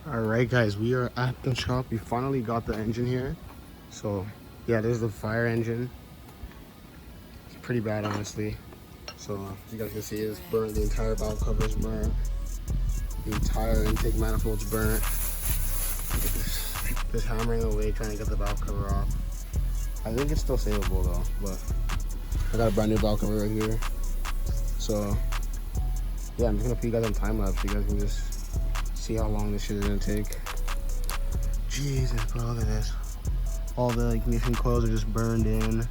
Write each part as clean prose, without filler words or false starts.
All right, guys, we are at the shop. We finally got the engine here. So yeah, there's the fire engine. It's pretty bad, honestly. So you guys can see it's burnt. The entire valve cover is burnt. The entire intake manifold's burnt. Just hammering away trying to get the valve cover off. I think it's still savable though, but I got a brand new valve cover right here. So yeah, I'm just gonna put you guys on time lapse so you guys can just see how long this shit is gonna take. Jesus, bro, look at this. All the ignition coils are just burned in.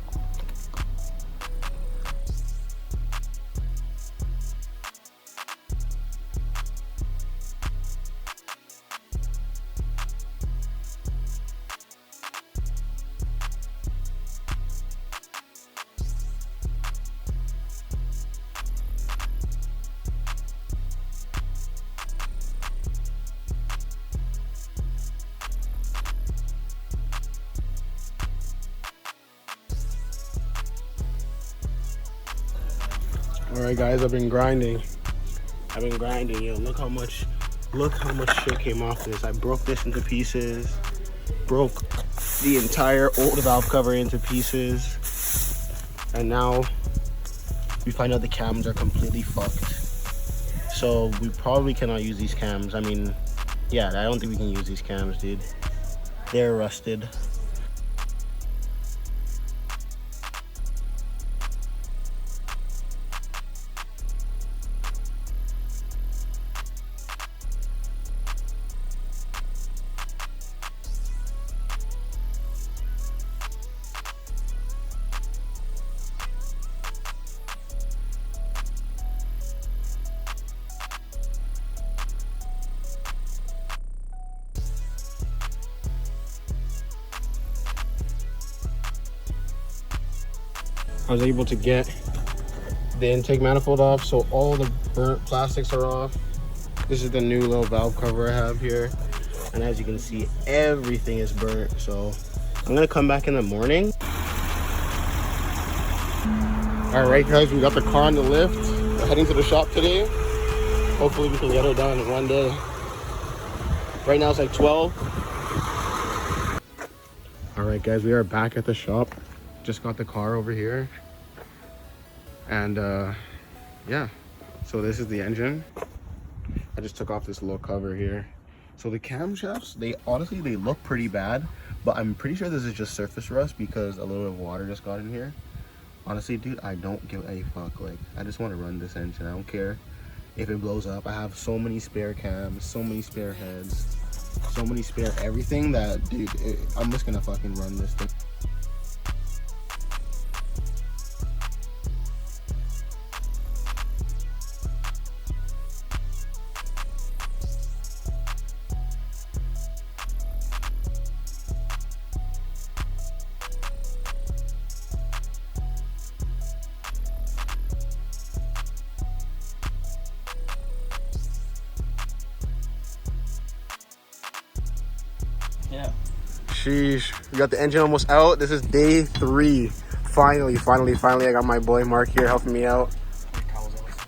All right, guys, I've been grinding, yo. Look how much shit came off this. I broke this into pieces, broke the entire old valve cover into pieces, and now we find out the cams are completely fucked. So we probably cannot use these cams. I mean, yeah, I don't think we can use these cams, dude. They're rusted. I was able to get the intake manifold off, so all the burnt plastics are off. This is the new little valve cover I have here, and as you can see, everything is burnt. So I'm gonna come back in the morning. All right, guys, we got the car on the lift. We're heading to the shop today. Hopefully we can get it done in one day. Right now it's like 12. All right, guys, we are back at the shop. Just got the car over here, and yeah, so this is the engine. I just took off this little cover here. So the camshafts, they honestly look pretty bad, but I'm pretty sure this is just surface rust because a little bit of water just got in here. Honestly, dude, I don't give a fuck. Like, I just want to run this engine. I don't care if it blows up. I have so many spare cams, so many spare heads, so many spare everything that, dude, I'm just gonna fucking run this thing. Yeah. Sheesh, we got the engine almost out. This is day 3. Finally, I got my boy Mark here helping me out.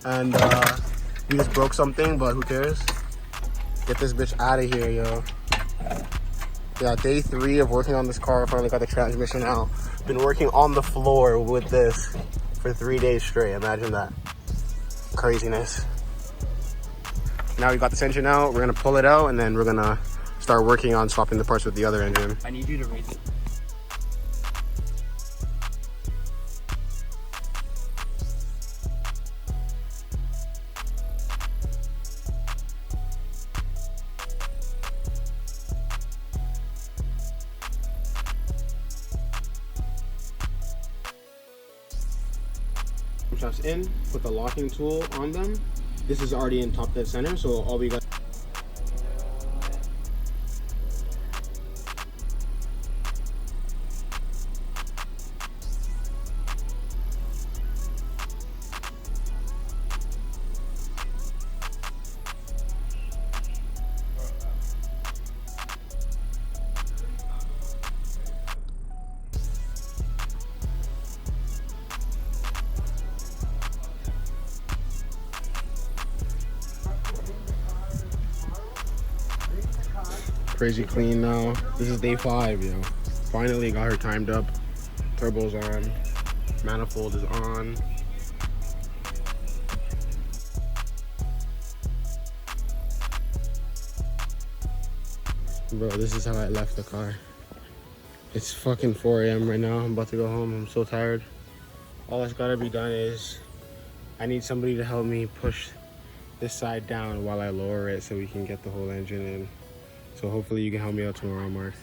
And we just broke something, but who cares? Get this bitch out of here, yo. Yeah, day 3 of working on this car. Finally got the transmission out. Been working on the floor with this for 3 days straight. Imagine that. Craziness. Now we got this engine out. We're gonna pull it out, and then we're gonna start working on swapping the parts with the other engine. I need you to raise it. Shafts in, put the locking tool on them. This is already in top dead center, so all we got. crazy clean now. This is day 5, yo. Finally got her timed up. Turbo's on. Manifold is on. Bro, this is how I left the car. It's fucking 4 a.m. right now. I'm about to go home. I'm so tired. All that's gotta be done is I need somebody to help me push this side down while I lower it so we can get the whole engine in. So hopefully you can help me out tomorrow, Mark.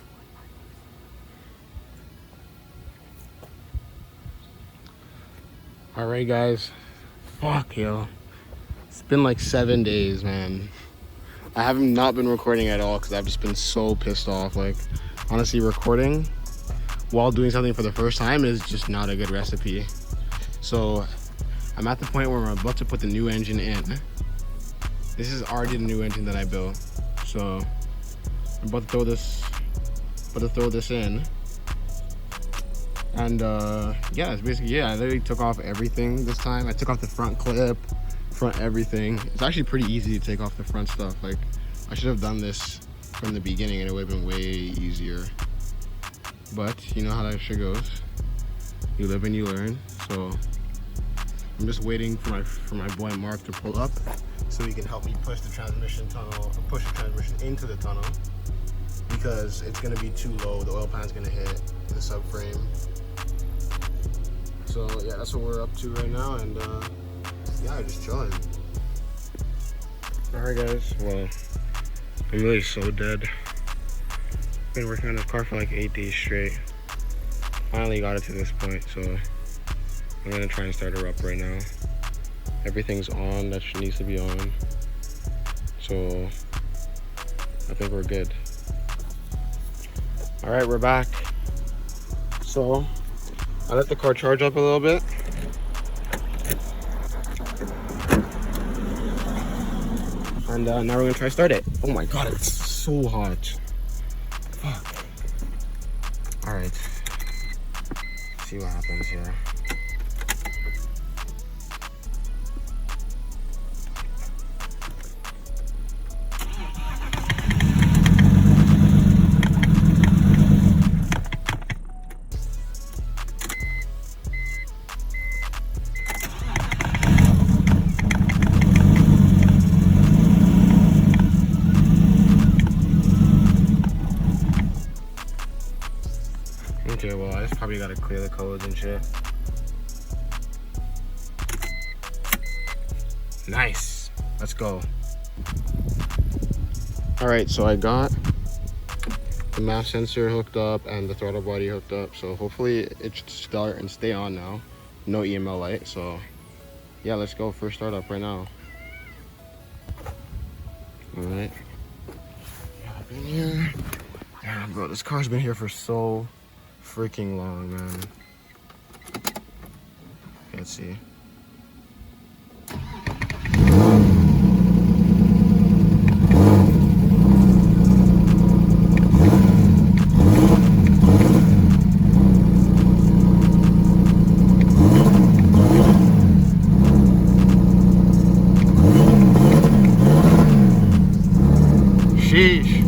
Alright guys. Fuck, yo. It's been like 7 days, man. I have not been recording at all because I've just been so pissed off. Like, honestly, recording while doing something for the first time is just not a good recipe. So I'm at the point where I'm about to put the new engine in. This is already the new engine that I built. So I'm about to throw this in. And yeah, it's basically, yeah, I literally took off everything this time. I took off the front clip, front everything. It's actually pretty easy to take off the front stuff. Like, I should have done this from the beginning and it would have been way easier. But you know how that shit goes. You live and you learn. So I'm just waiting for my boy Mark to pull up so he can help me push the transmission into the tunnel, because it's gonna be too low. The oil pan's gonna hit the subframe. So yeah, that's what we're up to right now, and yeah, just chilling. Alright guys, well, I'm really so dead. Been working on this car for like 8 days straight. Finally got it to this point, so I'm gonna try and start her up right now. Everything's on that needs to be on, so I think we're good. All right, we're back. So I let the car charge up a little bit. And now we're gonna try to start it. Oh my God, it's so hot. Fuck. All right, see what happens here. Okay, well, I just probably gotta clear the codes and shit. Nice, let's go. All right, so I got the MAF sensor hooked up and the throttle body hooked up. So hopefully it should start and stay on now. No EML light, so yeah, let's go. First startup right now. All right, hop in here. Damn, bro, this car's been here for so freaking long, man. Let's see. Sheesh.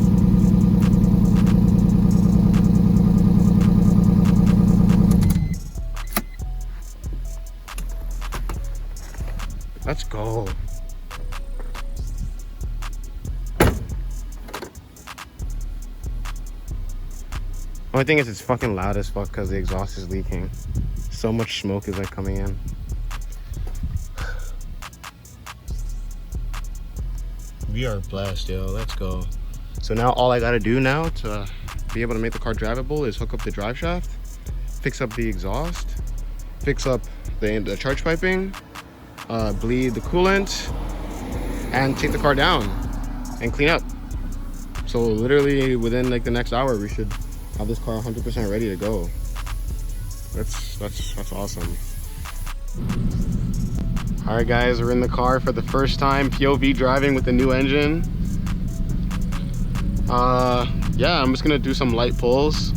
Let's go. Only thing is it's fucking loud as fuck because the exhaust is leaking. So much smoke is like coming in. We are blessed, yo. Let's go. So now all I gotta do now to be able to make the car drivable is hook up the drive shaft, fix up the exhaust, fix up the charge piping, bleed the coolant, and take the car down and clean up. So literally within like the next hour we should have this car 100% ready to go. That's awesome. All right guys, we're in the car for the first time POV driving with the new engine. Yeah, I'm just gonna do some light pulls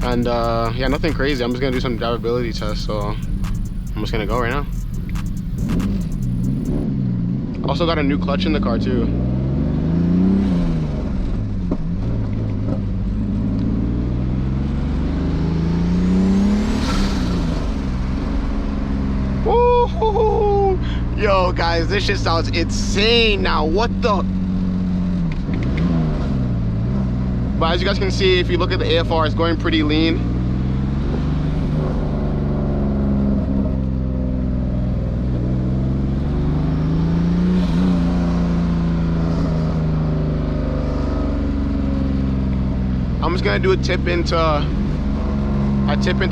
and yeah, nothing crazy. I'm just gonna do some drivability tests, so I'm just gonna go right now. Also got a new clutch in the car too. Yo, guys, this shit sounds insane now. What the? But as you guys can see, if you look at the AFR, it's going pretty lean. I'm just gonna do a tip into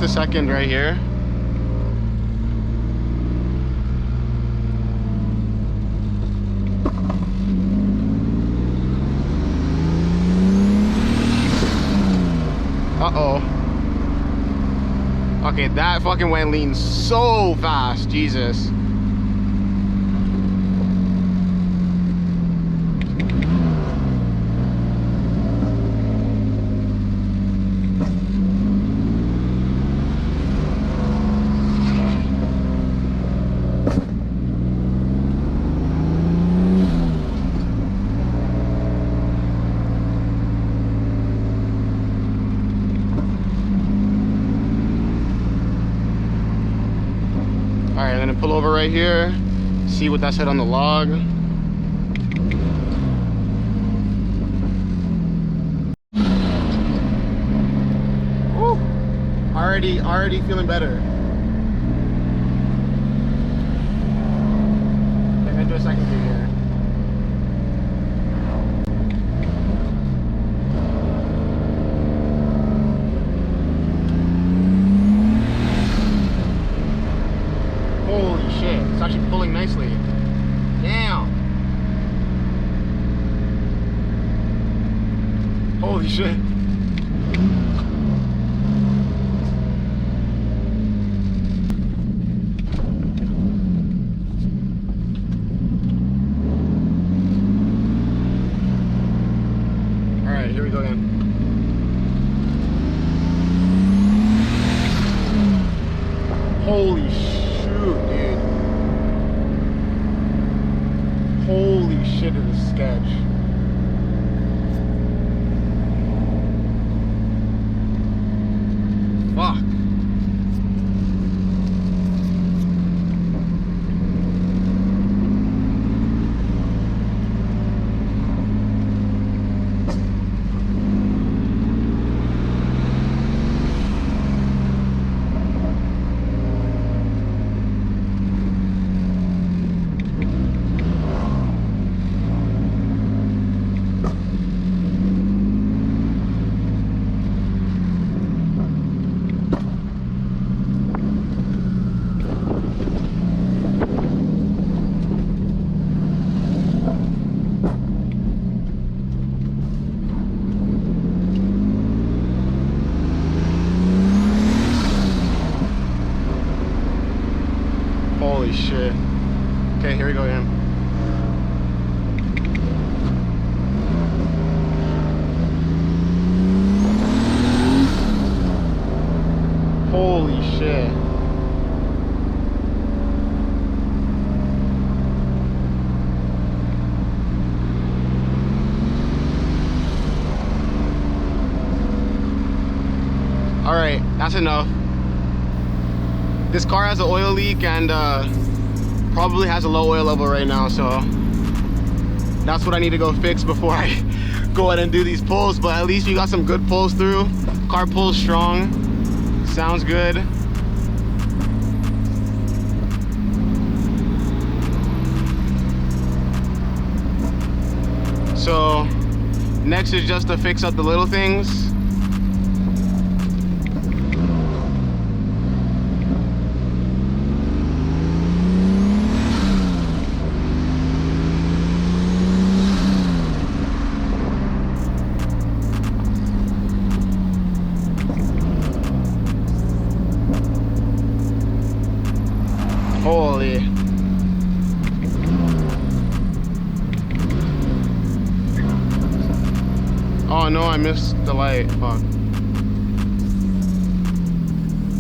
second right here. Uh-oh. Okay, that fucking went lean so fast, Jesus. Alright, I'm gonna pull over right here, see what that said on the log. Woo! Already feeling better. Okay, I'm gonna do a second gear here. Holy shit, it's actually pulling nicely. Damn. Holy shit. Alright, here we go again. Holy shoot, dude. Holy shit, it is sketch. Fuck. Holy shit. Okay, here we go again. Holy shit. All right, that's enough. This car has an oil leak and probably has a low oil level right now, so that's what I need to go fix before I go ahead and do these pulls. But at least we got some good pulls through. Car pulls strong, sounds good. So next is just to fix up the little things. Holy. Oh no, I missed the light. Fuck.